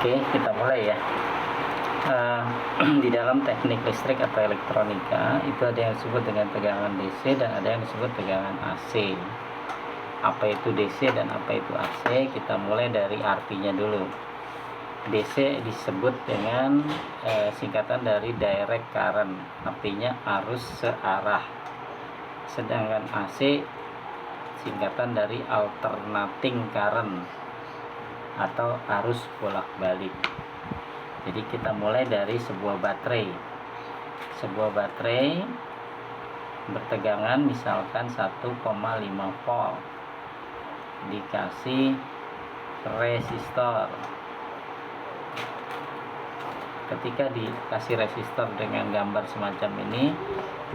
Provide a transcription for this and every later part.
Oke, kita mulai ya. Di dalam teknik listrik atau elektronika itu ada yang disebut dengan tegangan DC dan ada yang disebut tegangan AC. Apa itu DC dan apa itu AC? Kita mulai dari artinya dulu. DC disebut dengan singkatan dari direct current, artinya arus searah. Sedangkan AC singkatan dari alternating current atau arus bolak-balik. Jadi kita mulai dari sebuah baterai. Sebuah baterai bertegangan misalkan 1,5 volt dikasih resistor. Ketika dikasih resistor dengan gambar semacam ini,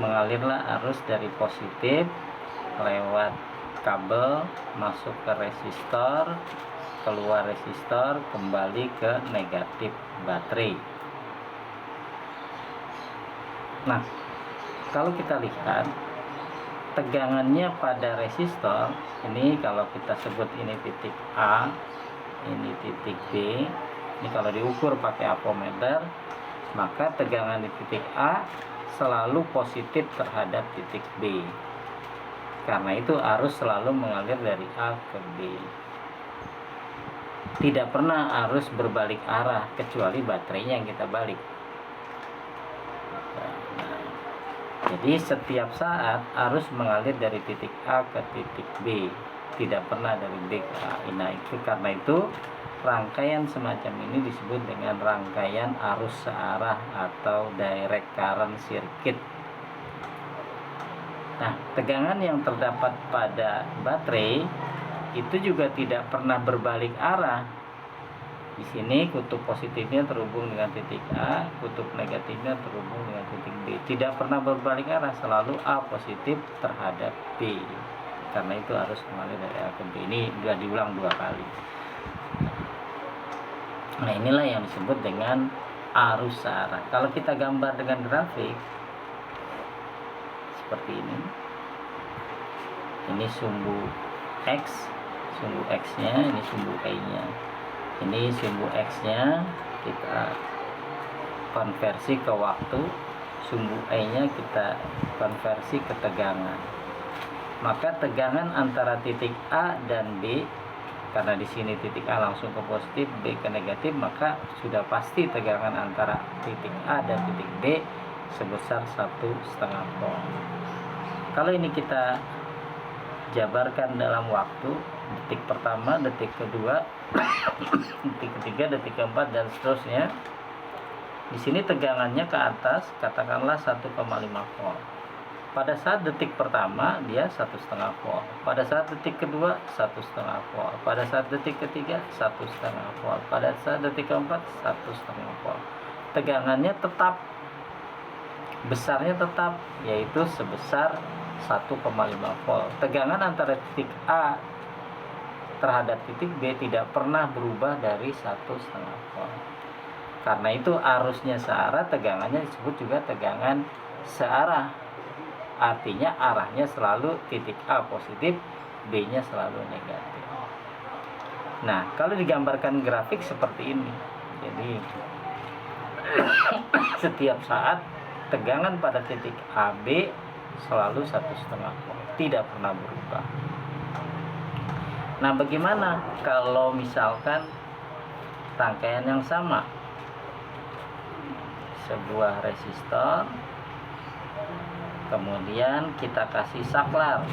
mengalirlah arus dari positif lewat kabel masuk ke resistor, keluar resistor, kembali ke negatif baterai. Nah, kalau kita lihat tegangannya pada resistor ini, kalau kita sebut ini titik A, ini titik B, ini kalau diukur pakai ampermeter, maka tegangan di titik A selalu positif terhadap titik B. Karena itu arus selalu mengalir dari A ke B. Tidak pernah arus berbalik arah kecuali baterainya yang kita balik. Jadi setiap saat arus mengalir dari titik A ke titik B, tidak pernah dari B ke A. Nah, itu karena itu rangkaian semacam ini disebut dengan rangkaian arus searah atau direct current circuit. Nah, tegangan yang terdapat pada baterai itu juga tidak pernah berbalik arah. Di sini kutub positifnya terhubung dengan titik A, kutub negatifnya terhubung dengan titik B. Tidak pernah berbalik arah, selalu A positif terhadap B. Karena itu harus mengalir dari A ke B. Ini sudah diulang 2 kali. Nah, inilah yang disebut dengan arus searah. Kalau kita gambar dengan grafik seperti ini. Ini sumbu X, sumbu X-nya, ini sumbu Y-nya. Ini sumbu X-nya kita konversi ke waktu, sumbu Y-nya kita konversi ke tegangan. Maka tegangan antara titik A dan B, karena di sini titik A langsung ke positif, B ke negatif, maka sudah pasti tegangan antara titik A dan titik B sebesar 1,5 volt. Kalau ini kita jabarkan dalam waktu, detik pertama, detik kedua, detik ketiga, detik keempat, dan seterusnya. Di sini tegangannya ke atas, katakanlah 1,5 volt. Pada saat detik pertama dia 1,5 volt. Pada saat detik kedua 1,5 volt. Pada saat detik ketiga 1,5 volt. Pada saat detik keempat 1,5 volt. Tegangannya tetap, besarnya tetap, yaitu sebesar 1,5 volt. Tegangan antara titik A terhadap titik B tidak pernah berubah dari 1,5 volt. Karena itu arusnya searah, tegangannya disebut juga tegangan searah. Artinya arahnya selalu titik A positif, B-nya selalu negatif. Nah, kalau digambarkan grafik seperti ini, jadi setiap saat tegangan pada titik AB selalu 1,5 volt, tidak pernah berubah. Nah, bagaimana kalau misalkan rangkaian yang sama, sebuah resistor, kemudian kita kasih saklar,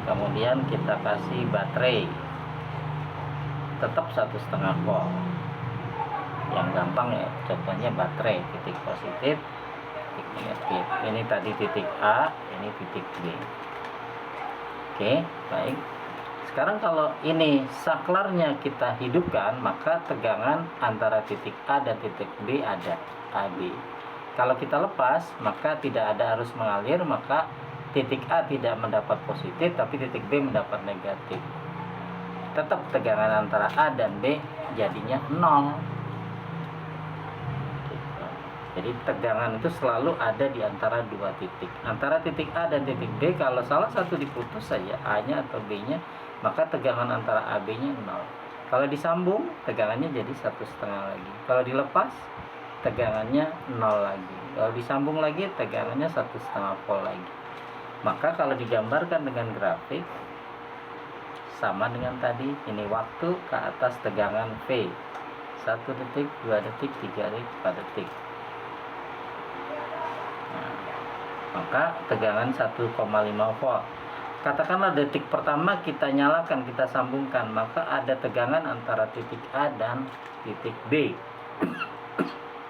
kemudian kita kasih baterai, tetap 1,5 volt. Yang gampang ya, contohnya baterai, titik positif, titik negatif. Ini tadi titik A, ini titik B. Oke, baik. Sekarang kalau ini saklarnya kita hidupkan, maka tegangan antara titik A dan titik B ada, AB. Kalau kita lepas, maka tidak ada arus mengalir, maka titik A tidak mendapat positif, tapi titik B mendapat negatif. Tetap tegangan antara A dan B jadinya 0. Jadi tegangan itu selalu ada di antara 2 titik. Antara titik A dan titik B, kalau salah satu diputus saja, A-nya atau B-nya, maka tegangan antara AB-nya 0. Kalau disambung, tegangannya jadi 1,5 lagi. Kalau dilepas, tegangannya 0 lagi. Kalau disambung lagi, tegangannya 1,5 volt lagi. Maka kalau digambarkan dengan grafik, sama dengan tadi, ini waktu ke atas tegangan V. 1 detik, 2 detik, 3 detik, 4 detik. Nah, maka tegangan 1,5 volt. Katakanlah detik pertama kita nyalakan, kita sambungkan, maka ada tegangan antara titik A dan titik B.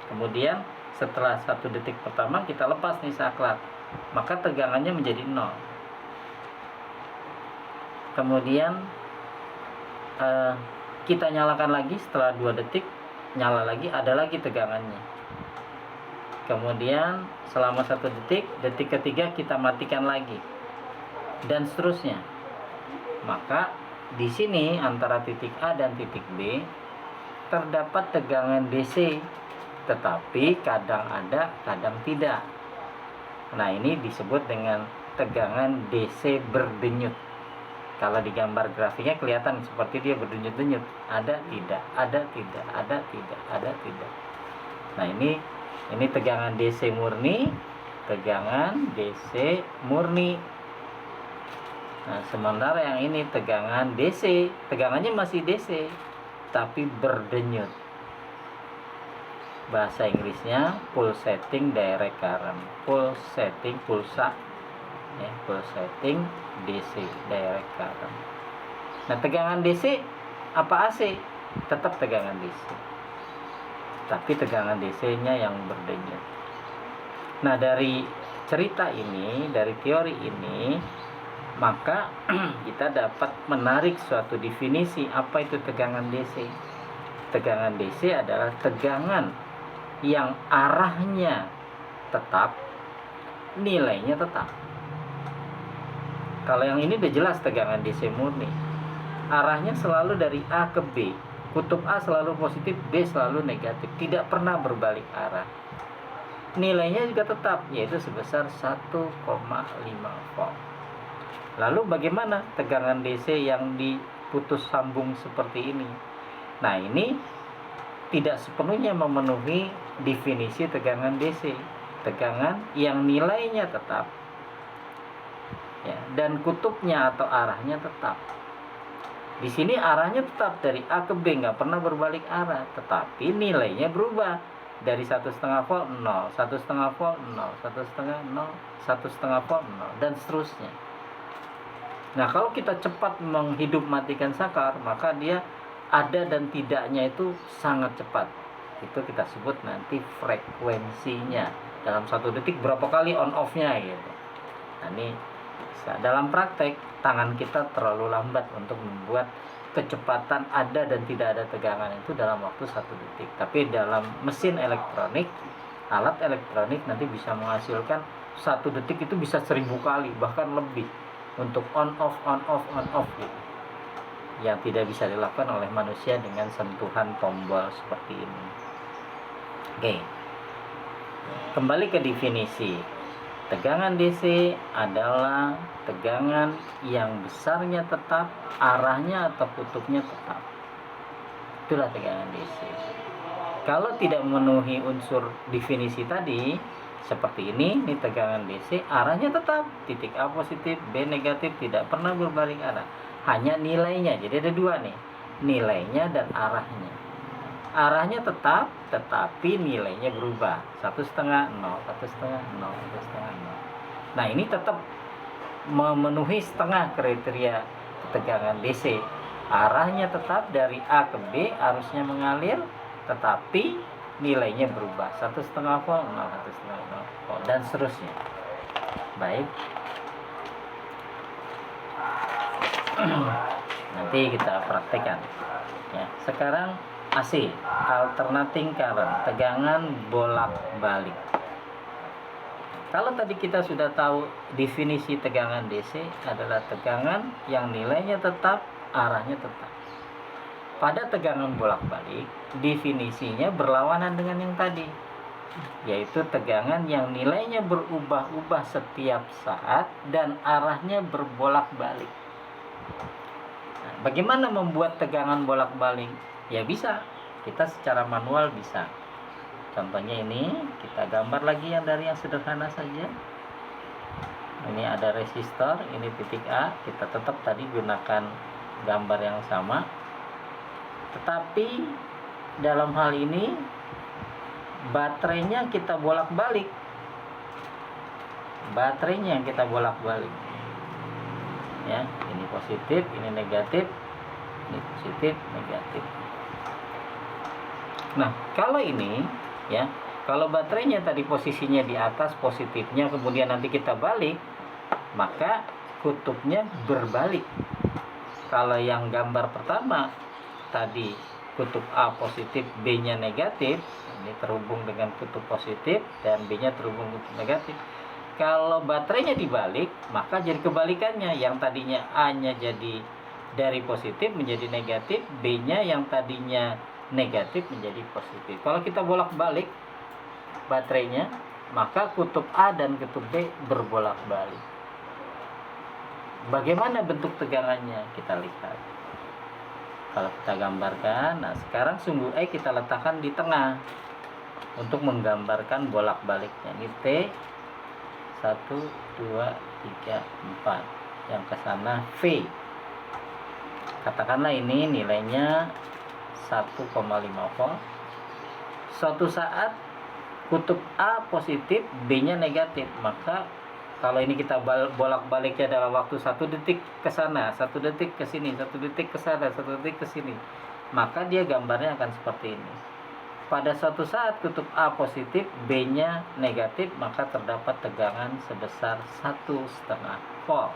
Kemudian setelah 1 detik pertama kita lepas nih saklar, maka tegangannya menjadi 0. Kemudian kita nyalakan lagi, setelah 2 detik nyala lagi, ada lagi tegangannya. Kemudian selama 1 detik, detik ketiga kita matikan lagi, dan seterusnya. Maka di sini antara titik A dan titik B terdapat tegangan DC, tetapi kadang ada, kadang tidak. Nah, ini disebut dengan tegangan DC berdenyut. Kalau digambar grafiknya kelihatan seperti dia berdenyut-denyut, ada tidak, ada tidak, ada tidak, ada tidak. Nah, ini tegangan DC murni, tegangan DC murni. Nah, sementara yang ini tegangan DC, tegangannya masih DC, tapi berdenyut. Bahasa Inggrisnya pulsating direct current, pulsating pulsa, ya, pulsating DC direct current. Nah, tegangan DC apa AC? Tetap tegangan DC, tapi tegangan DC-nya yang berdenyut. Nah, dari cerita ini, dari teori ini, maka kita dapat menarik suatu definisi apa itu tegangan DC. Tegangan DC adalah tegangan yang arahnya tetap, nilainya tetap. Kalau yang ini udah jelas tegangan DC murni. Arahnya selalu dari A ke B. Kutub A selalu positif, B selalu negatif, tidak pernah berbalik arah. Nilainya juga tetap, yaitu sebesar 1,5 volt. Lalu bagaimana tegangan DC yang diputus sambung seperti ini? Nah, ini tidak sepenuhnya memenuhi definisi tegangan DC. Tegangan yang nilainya tetap, ya, dan kutubnya atau arahnya tetap. Di sini arahnya tetap dari A ke B, nggak pernah berbalik arah, tetapi nilainya berubah dari 1,5 volt 0, 1,5 volt 0, 1,5 0, 1,5 volt 0, dan seterusnya. Nah, kalau kita cepat menghidup matikan saklar, maka dia ada dan tidaknya itu sangat cepat. Itu kita sebut nanti frekuensinya. Dalam 1 detik berapa kali on off-nya gitu. Nah, ini dalam praktek tangan kita terlalu lambat untuk membuat kecepatan ada dan tidak ada tegangan itu dalam waktu 1 detik. Tapi dalam mesin elektronik, alat elektronik nanti bisa menghasilkan 1 detik itu bisa 1000 kali, bahkan lebih, untuk on off gitu, yang tidak bisa dilakukan oleh manusia dengan sentuhan tombol seperti ini. Oke, kembali ke definisi. Tegangan DC adalah tegangan yang besarnya tetap, arahnya atau kutubnya tetap. Itulah tegangan DC. Kalau tidak memenuhi unsur definisi tadi, seperti ini tegangan DC, arahnya tetap, titik A positif, B negatif, tidak pernah berbalik arah, hanya nilainya. Jadi ada 2 nih, nilainya dan arahnya. Arahnya tetap, tetapi nilainya berubah, 1,5 0, 1,5 0, 1,5 0. Nah, ini tetap memenuhi setengah kriteria tegangan DC. Arahnya tetap dari A ke B, arusnya mengalir, tetapi nilainya berubah, 1,5 volt 0, 1,5 volt, dan seterusnya. Baik, nanti kita praktekkan, ya. Sekarang AC, alternating current, tegangan bolak-balik. Kalau tadi kita sudah tahu definisi tegangan DC adalah tegangan yang nilainya tetap, arahnya tetap. Pada tegangan bolak-balik, definisinya berlawanan dengan yang tadi, yaitu tegangan yang nilainya berubah-ubah setiap saat dan arahnya berbolak-balik. Nah, bagaimana membuat tegangan bolak-balik? Ya bisa, kita secara manual bisa. Contohnya ini, kita gambar lagi yang dari yang sederhana saja. Ini ada resistor, ini titik A, kita tetap tadi gunakan gambar yang sama. Tetapi dalam hal ini baterainya kita bolak-balik. Baterainya yang kita bolak-balik. Ya, ini positif, ini negatif, ini positif, negatif. Nah, kalau ini ya, kalau baterainya tadi posisinya di atas positifnya, kemudian nanti kita balik, maka kutubnya berbalik. Kalau yang gambar pertama tadi kutub A positif, B-nya negatif, ini terhubung dengan kutub positif dan B-nya terhubung kutub negatif. Kalau baterainya dibalik, maka jadi kebalikannya. Yang tadinya A-nya jadi dari positif menjadi negatif, B-nya yang tadinya negatif menjadi positif. Kalau kita bolak-balik baterainya, maka kutub A dan kutub B berbolak-balik. Bagaimana bentuk tegangannya? Kita lihat. Kalau kita gambarkan, nah sekarang sumbu E kita letakkan di tengah untuk menggambarkan bolak-baliknya. Ini T 1, 2, 3, 4. Yang ke sana V. Katakanlah ini nilainya 1,5 volt. Suatu saat kutub A positif, B-nya negatif, maka kalau ini kita bolak-baliknya dalam waktu 1 detik ke sana, 1 detik ke sini, 1 detik ke sana, 1 detik ke sini, maka dia gambarnya akan seperti ini. Pada suatu saat kutub A positif, B-nya negatif, maka terdapat tegangan sebesar 1,5 volt.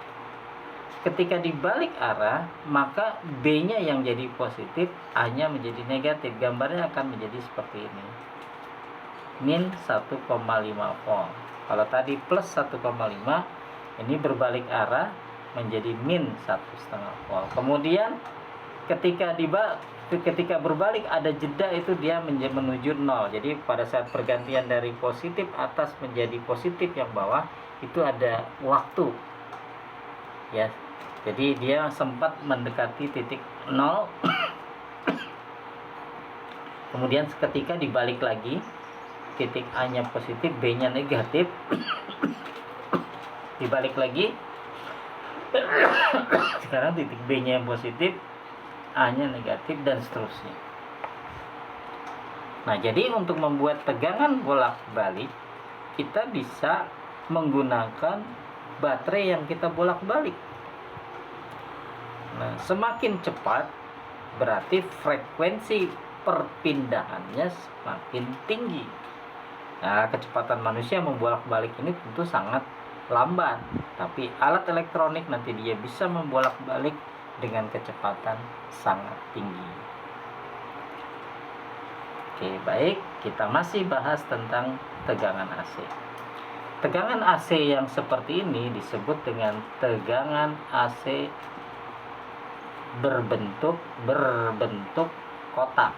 Ketika dibalik arah, maka B-nya yang jadi positif, A-nya menjadi negatif. Gambarnya akan menjadi seperti ini. Min 1,5 volt. Kalau tadi plus 1,5, ini berbalik arah menjadi min 1,5 volt. Kemudian ketika berbalik ada jeda, itu dia menuju 0. Jadi pada saat pergantian dari positif atas menjadi positif yang bawah, itu ada waktu. Ya. Jadi dia sempat mendekati titik 0. Kemudian seketika dibalik lagi, titik A-nya positif, B-nya negatif. Dibalik lagi. Sekarang titik B-nya yang positif, A-nya negatif, dan seterusnya. Nah, jadi untuk membuat tegangan bolak-balik, kita bisa menggunakan baterai yang kita bolak-balik. Nah, semakin cepat berarti frekuensi perpindahannya semakin tinggi. Nah, kecepatan manusia membolak-balik ini tentu sangat lambat, tapi alat elektronik nanti dia bisa membolak-balik dengan kecepatan sangat tinggi. Oke, baik, kita masih bahas tentang tegangan AC. Tegangan AC yang seperti ini disebut dengan tegangan AC berbentuk kotak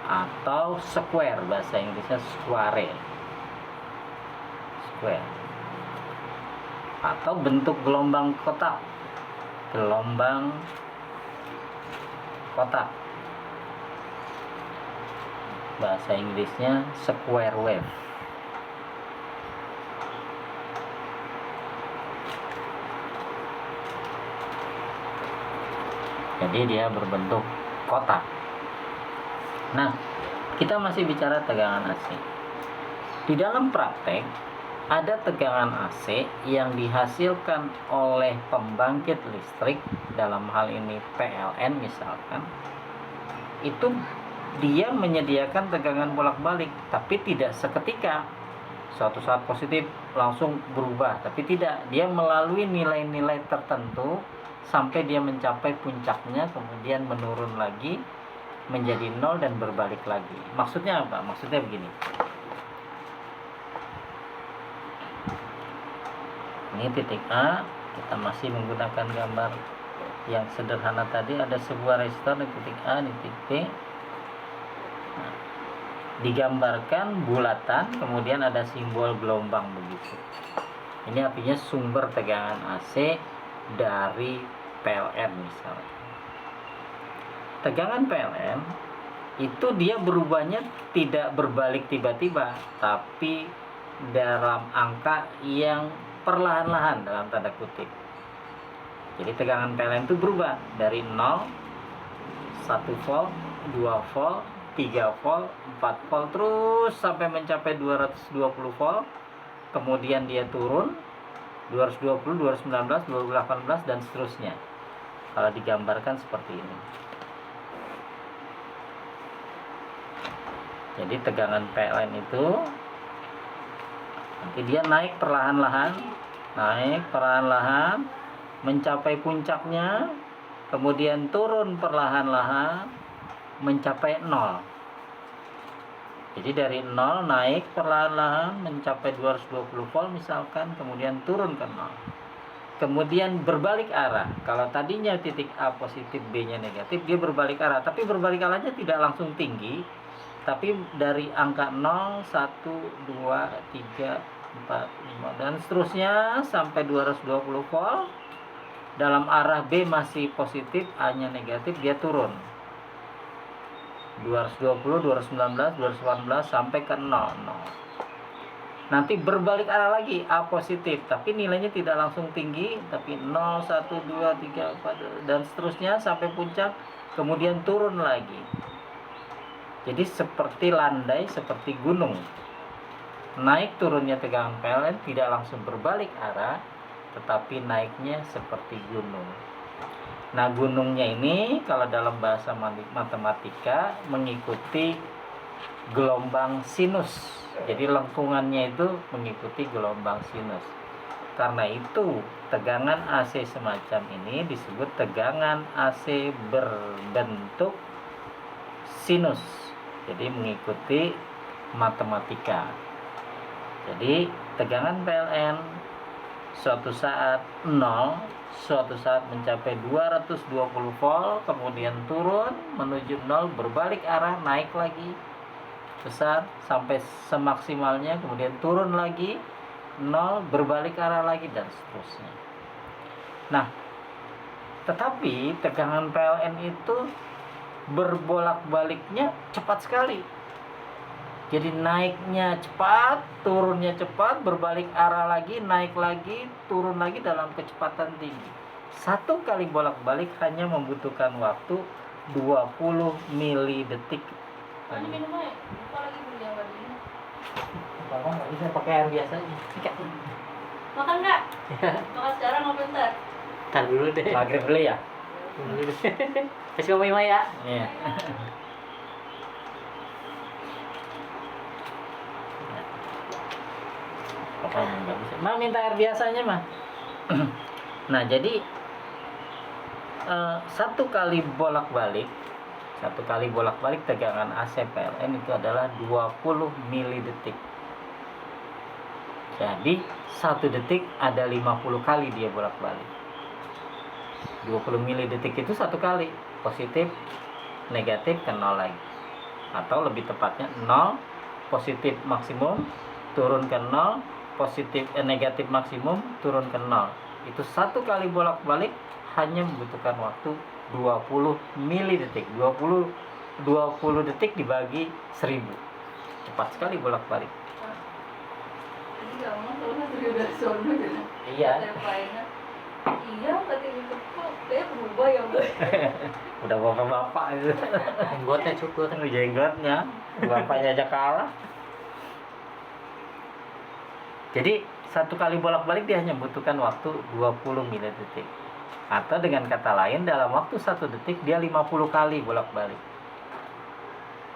atau square, bahasa Inggrisnya square atau bentuk gelombang kotak, bahasa Inggrisnya square wave. Jadi dia berbentuk kotak. Nah, kita masih bicara tegangan AC. Di dalam praktek, ada tegangan AC yang dihasilkan oleh pembangkit listrik, dalam hal ini PLN misalkan. Itu dia menyediakan tegangan bolak-balik, tapi tidak seketika. Suatu saat positif langsung berubah, tapi tidak. Dia melalui nilai-nilai tertentu sampai dia mencapai puncaknya, kemudian menurun lagi menjadi 0 dan berbalik lagi. Maksudnya apa? Maksudnya begini. Ini titik A, kita masih menggunakan gambar yang sederhana tadi. Ada sebuah resistor di titik A, di titik B. Nah, digambarkan bulatan, kemudian ada simbol gelombang begitu. Ini artinya sumber tegangan AC dari PLN misalnya. Tegangan PLN itu dia berubahnya tidak berbalik tiba-tiba, tapi dalam angka yang perlahan-lahan dalam tanda kutip. Jadi tegangan PLN itu berubah dari 0, 1 volt, 2 volt, 3 volt, 4 volt, terus sampai mencapai 220 volt. Kemudian dia turun 220, 219, 2018 dan seterusnya. Kalau digambarkan seperti ini. Jadi tegangan PLN itu nanti dia naik perlahan-lahan, mencapai puncaknya, kemudian turun perlahan-lahan mencapai 0. Jadi dari 0 naik perlahan-lahan mencapai 220 volt misalkan, kemudian turun ke 0. Kemudian berbalik arah. Kalau tadinya titik A positif, B-nya negatif, dia berbalik arah. Tapi berbalik arahnya tidak langsung tinggi, tapi dari angka 0, 1, 2, 3, 4, 5 dan seterusnya sampai 220 volt. Dalam arah B masih positif, A-nya negatif, dia turun 220, 219, 218 sampai ke 0. Nanti berbalik arah lagi, A positif, tapi nilainya tidak langsung tinggi, tapi 0, 1, 2, 3, 4 dan seterusnya sampai puncak, kemudian turun lagi. Jadi seperti landai, seperti gunung. Naik turunnya tegangan PLN tidak langsung berbalik arah, tetapi naiknya seperti gunung. Nah, gunungnya ini kalau dalam bahasa matematika mengikuti gelombang sinus. Jadi lengkungannya itu mengikuti gelombang sinus. Karena itu tegangan AC semacam ini disebut tegangan AC berbentuk sinus. Jadi mengikuti matematika. Jadi tegangan PLN suatu saat 0, suatu saat mencapai 220 volt, kemudian turun menuju 0, berbalik arah, naik lagi besar sampai semaksimalnya, kemudian turun lagi 0, berbalik arah lagi dan seterusnya. Nah, tetapi tegangan PLN itu berbolak-baliknya cepat sekali. Jadi naiknya cepat, turunnya cepat, berbalik arah lagi, naik lagi, turun lagi dalam kecepatan tinggi. Satu kali bolak-balik hanya membutuhkan waktu 20 mili detik. Ini minumnya, lupa lagi beli yang tadi. Apa nggak bisa pakai air biasa aja? Makan nggak? Makan sekarang mau bentar? Ntar dulu deh. Maghrib beli ya? Kasih kamu Ima ya. Iya. Pokoknya nggak bisa. Mah minta air biasanya mah. Nah jadi satu kali bolak-balik tegangan AC PLN itu adalah 20 mili detik. Jadi 1 detik ada 50 kali dia bolak-balik. 20 mili detik itu 1 kali, positif, negatif ke 0 lagi. Atau lebih tepatnya 0, positif maksimum, turun ke 0, positif negatif maksimum, turun ke 0. Itu 1 kali bolak-balik hanya membutuhkan waktu 20 mili detik. 20 detik dibagi 1000. Cepat sekali bolak-balik. Jadi gampang kalau udah sono gitu. Iya. Iya, tadi itu kok kayak berubah ya, Mbak. Udah bapak-bapak itu. Jenggotnya cukur. Jenggotnya, bapaknya aja kalah. Jadi 1 kali bolak-balik dia hanya membutuhkan waktu 20 mili detik. Atau dengan kata lain dalam waktu 1 detik dia 50 kali bolak-balik.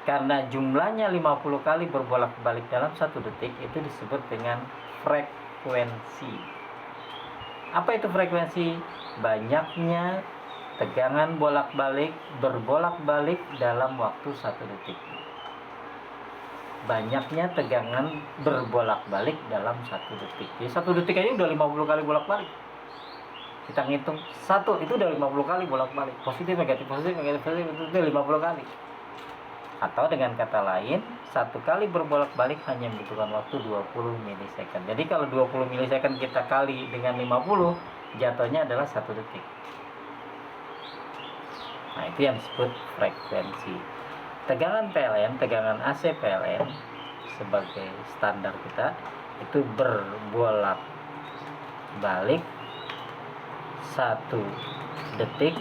Karena jumlahnya 50 kali berbolak-balik dalam 1 detik itu disebut dengan frekuensi. Apa itu frekuensi? Banyaknya tegangan berbolak-balik dalam waktu 1 detik. Banyaknya tegangan berbolak-balik dalam 1 detik. Jadi 1 detik aja udah 50 kali bolak-balik. Kita ngitung 1 itu udah 50 kali bolak-balik. Positif, negatif, itu udah 50 kali. Atau dengan kata lain, 1 kali berbolak-balik hanya membutuhkan waktu 20 milisecond. Jadi kalau 20 milisecond kita kali dengan 50, jatuhnya adalah 1 detik. Nah, itu yang disebut frekuensi. Tegangan PLN, tegangan AC PLN sebagai standar kita itu berbolak-balik 1 detik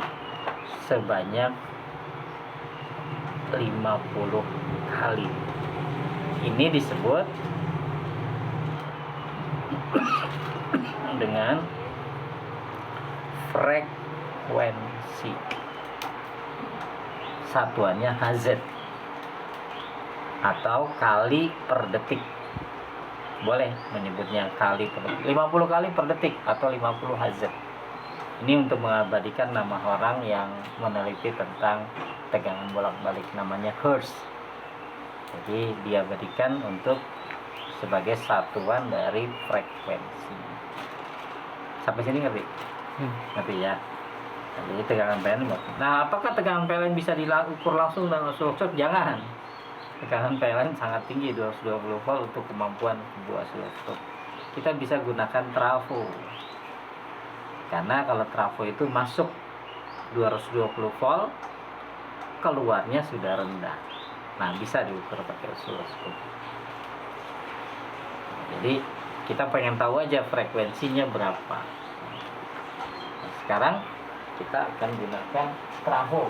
sebanyak 50 kali. Ini disebut dengan frekuensi. Satuannya Hz atau kali per detik. Boleh menyebutnya kali per detik, 50 kali per detik atau 50 Hz. Ini untuk mengabadikan nama orang yang meneliti tentang tegangan bolak-balik, namanya Hertz. Jadi diabadikan untuk sebagai satuan dari frekuensi. Sampai sini ngerti? Ngerti ya? Jadi tegangan PLN. Nah, apakah tegangan PLN bisa diukur langsung dengan oscilloscope? Jangan. Tegangan PLN sangat tinggi, 220 volt untuk kemampuan sebuah oscilloscope. Kita bisa gunakan trafo. Karena kalau trafo itu masuk 220 volt, keluarnya sudah rendah. Nah, bisa diukur pakai oscilloscope. Jadi kita pengen tahu aja frekuensinya berapa. Nah, sekarang kita akan gunakan trafo.